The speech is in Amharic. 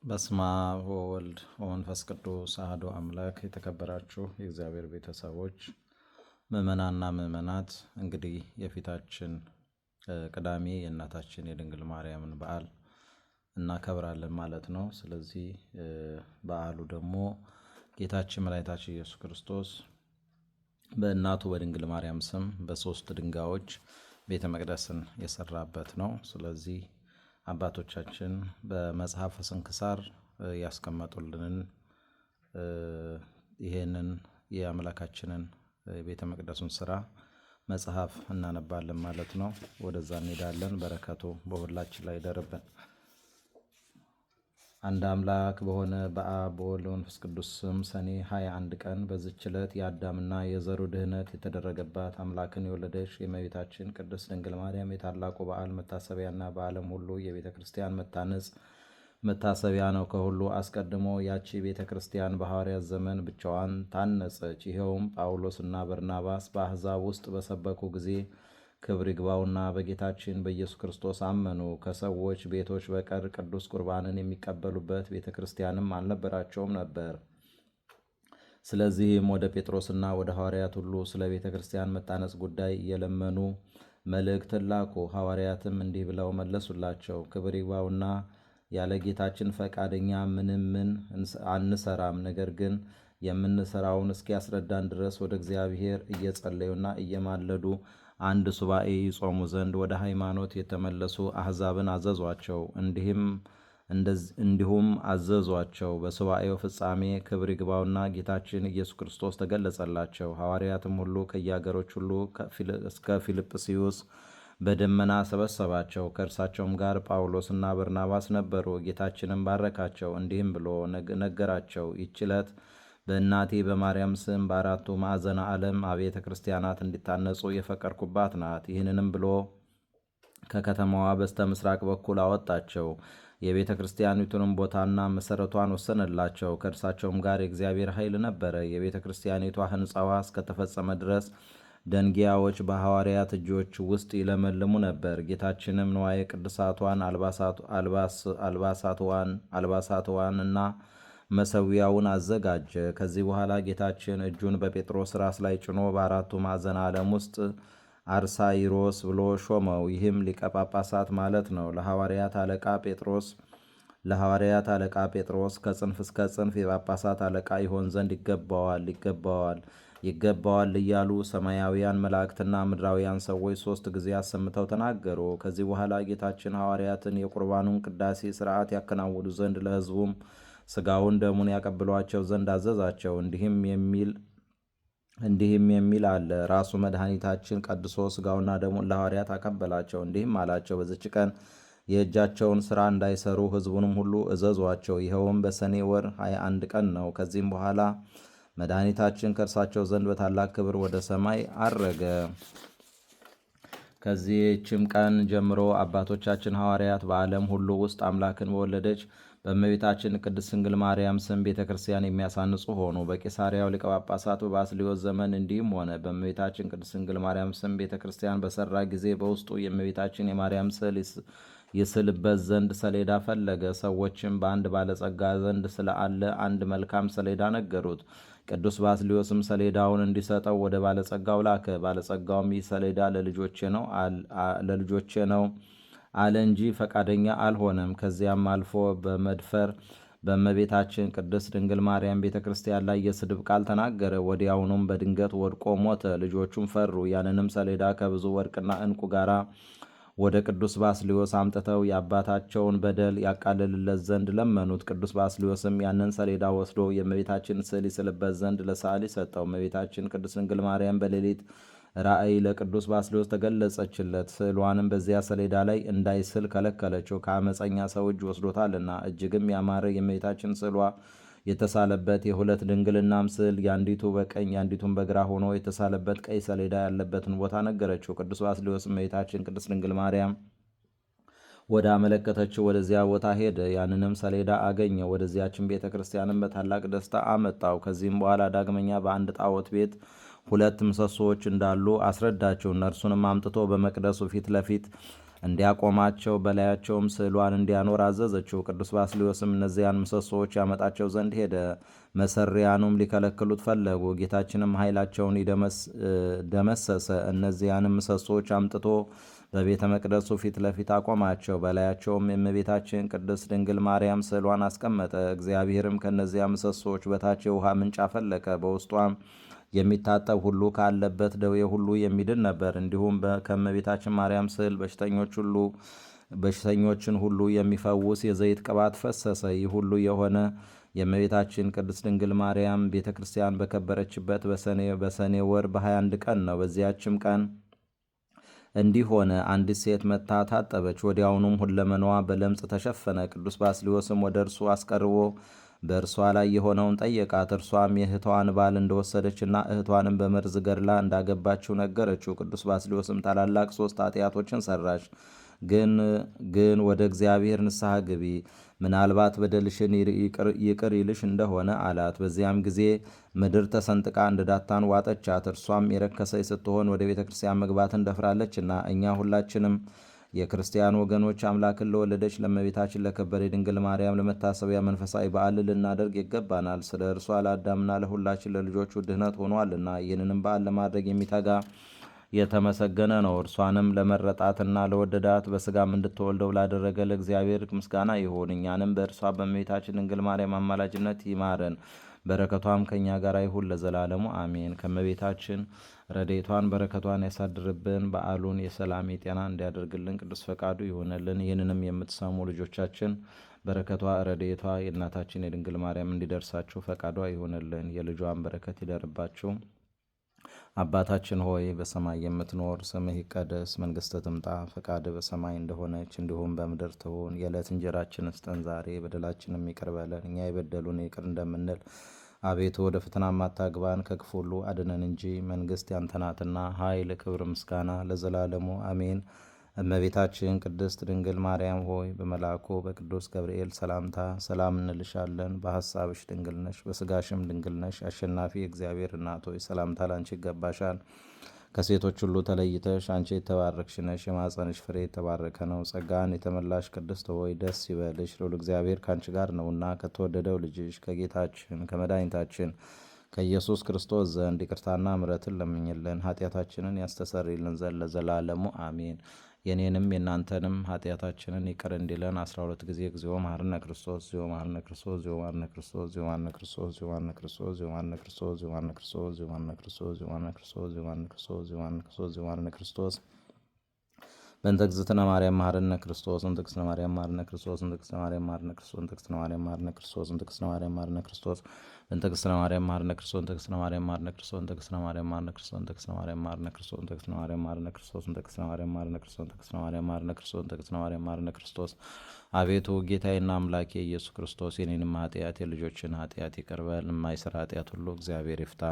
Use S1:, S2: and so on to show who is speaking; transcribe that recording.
S1: በስመ አብ ወወልድ ወመንፈስ ቅዱስ አሐዱ አምላክ። የተከበራችሁ የእግዚአብሔር ቤተሰቦች ምእመናንና ምእመናት፣ እንግዲህ የፊታችን ቅዳሜ የእናታችን የድንግል ማርያምን በዓል እናከብራለን ማለት ነው። ስለዚህ በዓሉ ደግሞ ጌታችን መድኃኒታችን ኢየሱስ ክርስቶስ በእናቱ በድንግል ማርያም ስም በሶስት ድንጋዮች ቤተ መቅደስን የሰራበት ነው። ስለዚህ አባቶቻችን በመጽሐፈ ስንክሳር ያስቀመጡልንን ይሄንን የአምላካችንን የቤተ መቅደሱን ስራ መጽሐፍ እናነባለን ማለት ነው። ወደዛ እንሄዳለን። በረከቱ በሁላችን ላይ ይደርብን። አንድ አምላክ በሆነ በአብ በወልድ በመንፈስ ቅዱስ ስም ሰኔ 21 ቀን በዚች ዕለት የአዳምና የዘሩ ድህነት የተደረገባት አምላክን የወለደች የእመቤታችን ቅድስት ድንግል ማርያም የታላቁ በዓል መታሰቢያና በዓለም ሁሉ የቤተ ክርስቲያን መታነጽ መታሰቢያ ነው። ከሁሉ አስቀድሞ ያቺ ቤተ ክርስቲያን በሐዋርያት ዘመን ብቻዋን ታነጸች። ይኸውም ጳውሎስና በርናባስ በአሕዛብ ውስጥ በሰበኩ ጊዜ ክብር ይግባውና በጌታችን በኢየሱስ ክርስቶስ አመኑ። ከሰዎች ቤቶች በቀር ቅዱስ ቁርባንን የሚቀበሉበት ቤተ ክርስቲያንም አልነበራቸውም ነበር። ስለዚህም ወደ ጴጥሮስና ወደ ሐዋርያት ሁሉ ስለ ቤተ ክርስቲያን መታነጽ ጉዳይ እየለመኑ መልእክትን ላኩ። ሐዋርያትም እንዲህ ብለው መለሱላቸው። ክብር ይግባውና ያለ ጌታችን ፈቃደኛ ምን አንሰራም። ነገር ግን የምንሰራውን እስኪያስረዳን ድረስ ወደ እግዚአብሔር እየጸለዩና እየማለዱ አንድ ሱባኤ ይጾሙ ዘንድ ወደ ሃይማኖት የተመለሱ አሕዛብን አዘዟቸው። እንዲሁም አዘዟቸው። በሱባኤው ፍጻሜ ክብር ይግባውና ጌታችን ኢየሱስ ክርስቶስ ተገለጸላቸው። ሐዋርያትም ሁሉ ከየአገሮች ሁሉ እስከ ፊልጵስዩስ በደመና ሰበሰባቸው። ከእርሳቸውም ጋር ጳውሎስና በርናባስ ነበሩ። ጌታችንም ባረካቸው፣ እንዲህም ብሎ ነገራቸው። ይህች ዕለት በእናቴ በማርያም ስም በአራቱ ማዕዘነ ዓለም አብያተ ክርስቲያናት እንዲታነጹ የፈቀድኩባት ናት። ይህንንም ብሎ ከከተማዋ በስተ ምስራቅ በኩል አወጣቸው። የቤተ ክርስቲያኒቱንም ቦታና መሠረቷን ወሰነላቸው። ከእርሳቸውም ጋር የእግዚአብሔር ኃይል ነበረ። የቤተ ክርስቲያኒቷ ሕንፃዋ እስከተፈጸመ ድረስ ደንጊያዎች በሐዋርያት እጆች ውስጥ ይለመልሙ ነበር። ጌታችንም ንዋየ ቅድሳቷን አልባሳትዋን እና መሰዊያውን አዘጋጀ። ከዚህ በኋላ ጌታችን እጁን በጴጥሮስ ራስ ላይ ጭኖ በአራቱ ማዕዘነ ዓለም ውስጥ አርሳይሮስ ብሎ ሾመው። ይህም ሊቀ ጳጳሳት ማለት ነው። ለሐዋርያት አለቃ ጴጥሮስ ከጽንፍ እስከ ጽንፍ የጳጳሳት አለቃ ይሆን ዘንድ ይገባዋል እያሉ ሰማያውያን መላእክትና ምድራውያን ሰዎች 3 ጊዜ አሰምተው ተናገሩ። ከዚህ በኋላ ጌታችን ሐዋርያትን የቁርባኑን ቅዳሴ ሥርዓት ያከናውኑ ዘንድ ለሕዝቡም ሥጋውን ደሙን ያቀብሏቸው ዘንድ አዘዛቸው። እንዲህም የሚል አለ። ራሱ መድኃኒታችን ቀድሶ ሥጋውና ደሙን ለሐዋርያት አቀበላቸው። እንዲህም አላቸው፣ በዚች ቀን የእጃቸውን ሥራ እንዳይሰሩ ሕዝቡንም ሁሉ እዘዟቸው። ይኸውም በሰኔ ወር 21 ቀን ነው። ከዚህም በኋላ መድኃኒታችን ከእርሳቸው ዘንድ በታላቅ ክብር ወደ ሰማይ አረገ። ከዚህችም ቀን ጀምሮ አባቶቻችን ሐዋርያት በዓለም ሁሉ ውስጥ አምላክን በወለደች በእመቤታችን ቅድስት ድንግል ማርያም ስም ቤተ ክርስቲያን የሚያሳንጹ ሆኑ። በቄሳርያው ሊቀ ጳጳሳት በባስልዮስ ዘመን እንዲህም ሆነ። በእመቤታችን ቅድስት ድንግል ማርያም ስም ቤተ ክርስቲያን በሠራ ጊዜ በውስጡ የእመቤታችን የማርያም ስዕል ይስልበት ዘንድ ሰሌዳ ፈለገ። ሰዎችም በአንድ ባለጸጋ ዘንድ ስለአለ አንድ መልካም ሰሌዳ ነገሩት። ቅዱስ ባስልዮስም ሰሌዳውን እንዲሰጠው ወደ ባለጸጋው ላከ። ባለጸጋውም ይህ ሰሌዳ ለልጆቼ ነው አለ እንጂ ፈቃደኛ አልሆነም። ከዚያም አልፎ በመድፈር በእመቤታችን ቅድስት ድንግል ማርያም ቤተ ክርስቲያን ላይ የስድብ ቃል ተናገረ። ወዲያውኑም በድንገት ወድቆ ሞተ። ልጆቹም ፈሩ። ያንንም ሰሌዳ ከብዙ ወርቅና ዕንቁ ጋር ወደ ቅዱስ ባስልዮስ አምጥተው የአባታቸውን በደል ያቃልልለት ዘንድ ለመኑት። ቅዱስ ባስልዮስም ያንን ሰሌዳ ወስዶ የእመቤታችን ስዕል ይስልበት ዘንድ ለሰዓሊ ሰጠው። እመቤታችን ቅድስት ድንግል ማርያም በሌሊት ራእይ ለቅዱስ ባስልዮስ ተገለጸችለት። ስዕሏንም በዚያ ሰሌዳ ላይ እንዳይስል ከለከለችው፣ ከአመፀኛ ሰው እጅ ወስዶታልና። እጅግም ያማረ የእመቤታችን ስዕሏ የተሳለበት የሁለት ድንግልናም ስዕል የአንዲቱ በቀኝ የአንዲቱን በግራ ሆኖ የተሳለበት ቀይ ሰሌዳ ያለበትን ቦታ ነገረችው። ቅዱስ ባስልዮስ እመቤታችን ቅድስት ድንግል ማርያም ወደ አመለከተችው ወደዚያ ቦታ ሄደ። ያንንም ሰሌዳ አገኘ። ወደዚያችን ቤተ ክርስቲያንም በታላቅ ደስታ አመጣው። ከዚህም በኋላ ዳግመኛ በአንድ ጣዖት ቤት 2 ምሰሶዎች እንዳሉ አስረዳቸው። እነርሱንም አምጥቶ በመቅደሱ ፊት ለፊት እንዲያቆማቸው በላያቸውም ስዕሏን እንዲያኖር አዘዘችው። ቅዱስ ባስልዮስም እነዚያን ምሰሶዎች ያመጣቸው ዘንድ ሄደ። መሰሪያኑም ሊከለክሉት ፈለጉ። ጌታችንም ኃይላቸውን ደመሰሰ። እነዚያንም ምሰሶዎች አምጥቶ በቤተ መቅደሱ ፊት ለፊት አቆማቸው። በላያቸውም የእመቤታችን ቅድስት ድንግል ማርያም ስዕሏን አስቀመጠ። እግዚአብሔርም ከእነዚያ ምሰሶዎች በታች የውሃ ምንጭ አፈለቀ። በውስጧም የሚታጠብ ሁሉ ካለበት ደዌ ሁሉ የሚድን ነበር። እንዲሁም ከእመቤታችን ማርያም ስዕል በሽተኞችን ሁሉ የሚፈውስ የዘይት ቅባት ፈሰሰ። ይህ ሁሉ የሆነ የእመቤታችን ቅድስት ድንግል ማርያም ቤተ ክርስቲያን በከበረችበት በሰኔ ወር በ21 ቀን ነው። በዚያችም ቀን እንዲህ ሆነ። አንዲት ሴት መጥታ ታጠበች። ወዲያውኑም ሁለመናዋ በለምጽ ተሸፈነ። ቅዱስ ባስልዮስም ወደ እርሱ አስቀርቦ በእርሷ ላይ የሆነውን ጠየቃት። እርሷም የእህቷን ባል እንደወሰደችና እህቷንም በመርዝ ገድላ እንዳገባችው ነገረችው። ቅዱስ ባስልዮስም ታላላቅ 3 ኃጢአቶችን ሰራች፣ ግን ወደ እግዚአብሔር ንስሐ ግቢ፣ ምናልባት በደልሽን ይቅር ይልሽ እንደሆነ አላት። በዚያም ጊዜ ምድር ተሰንጥቃ እንደ ዳታን ዋጠቻት። እርሷም የረከሰች ስትሆን ወደ ቤተ ክርስቲያን መግባትን ደፍራለችና እኛ ሁላችንም የክርስቲያን ወገኖች አምላክን ለወለደች ለእመቤታችን ለከበረ ድንግል ማርያም ለመታሰቢያ መንፈሳዊ በዓል ልናደርግ ይገባናል። ስለ እርሷ ለአዳምና ለሁላችን ለልጆቹ ድህነት ሆኗልና ይህንንም በዓል ለማድረግ የሚተጋ የተመሰገነ ነው። እርሷንም ለመረጣትና ለወደዳት በስጋም እንድትወልደው ላደረገ ለእግዚአብሔር ምስጋና ይሁን። እኛንም በእርሷ በእመቤታችን ድንግል ማርያም አማላጅነት ይማረን፣ በረከቷም ከእኛ ጋር ይሁን ለዘላለሙ አሜን። ከእመቤታችን ረድኤቷን በረከቷን ያሳድርብን። በዓሉን የሰላም የጤና እንዲያደርግልን ቅዱስ ፈቃዱ ይሆንልን። ይህንንም የምትሰሙ ልጆቻችን በረከቷ ረድኤቷ የእናታችን የድንግል ማርያም እንዲደርሳችሁ ፈቃዷ ይሆንልን። የልጇን በረከት ይደርባችሁ። አባታችን ሆይ በሰማይ የምትኖር፣ ስምህ ይቀደስ፣ መንግሥትህ ትምጣ፣ ፈቃድህ በሰማይ እንደሆነች እንዲሁም በምድር ትሁን። የዕለት እንጀራችንን ስጠን ዛሬ፣ በደላችንም ይቅር በለን እኛ የበደሉን ይቅር እንደምንል። አቤቱ ወደ ፈተና አታግባን፣ ከክፉ ሁሉ አድነን እንጂ መንግሥት ያንተ ናትና፣ ኃይል፣ ክብር፣ ምስጋና ለዘላለሙ አሜን። እመቤታችን ቅድስት ድንግል ማርያም ሆይ በመልአኩ በቅዱስ ገብርኤል ሰላምታ ሰላም እንልሻለን። በሐሳብሽ ድንግል ነሽ፣ በሥጋሽም ድንግል ነሽ። አሸናፊ እግዚአብሔር እናት ሆይ ሰላምታ ላንቺ ይገባሻል። ከሴቶች ሁሉ ተለይተሽ አንቺ የተባረክሽ ነሽ፣ የማኅፀንሽ ፍሬ የተባረከ ነው። ጸጋን የተመላሽ ቅድስት ሆይ ደስ ይበልሽ፣ ልዑል እግዚአብሔር ከአንቺ ጋር ነውና ከተወደደው ልጅሽ ከጌታችን ከመድኃኒታችን ከኢየሱስ ክርስቶስ ዘንድ ይቅርታና ምሕረትን ለምኝልን ኃጢአታችንን ያስተሰርይልን ዘንድ ለዘላለሙ አሜን። የኔንም የእናንተንም ኃጢአታችንን ይቅር እንዲለን 12 ጊዜ እግዚኦ መሐረነ ክርስቶስ፣ እግዚኦ መሐረነ ክርስቶስ፣ እግዚኦ መሐረነ ክርስቶስ፣ እግዚኦ መሐረነ ክርስቶስ፣ እግዚኦ መሐረነ ክርስቶስ፣ እግዚኦ መሐረነ ክርስቶስ፣ እግዚኦ መሐረነ ክርስቶስ፣ እግዚኦ መሐረነ ክርስቶስ፣ እግዚኦ መሐረነ ክርስቶስ፣ እግዚኦ መሐረነ ክርስቶስ፣ እግዚኦ መሐረነ ክርስቶስ፣ እግዚኦ መሐረነ ክርስቶስ በእንተ እግዝእትነ ማርያም መሐረነ ክርስቶስ፣ እንተ እግዝእትነ ማርያም መሐረነ ክርስቶስ፣ እንተ እግዝእትነ ማርያም መሐረነ ክርስቶስ፣ እንተ እግዝእትነ ማርያም መሐረነ ክርስቶስ፣ እንተ እግዝእትነ ማርያም መሐረነ ክርስቶስ፣ እንተ እግዝእትነ ማርያም መሐረነ ክርስቶስ፣ እንተ እግዝእትነ ማርያም መሐረነ ክርስቶስ፣ እንተ እግዝእትነ ማርያም መሐረነ ክርስቶስ፣ እንተ እግዝእትነ ማርያም መሐረነ ክርስቶስ፣ እንተ እግዝእትነ ማርያም መሐረነ ክርስቶስ፣ እንተ እግዝእትነ ማርያም መሐረነ ክርስቶስ፣ እንተ እግዝእትነ ማርያም መሐረነ ክርስቶስ፣ እንተ እግዝእትነ ማርያም መሐረነ ክርስቶስ። አቤቱ ጌታዬና አምላኬ ኢየሱስ ክርስቶስ የኔንም ኃጢአት የልጆችን ኃጢአት ይቅር በል። የማይሰራ ኃጢአት ሁሉ እግዚአብሔር ይፍታ።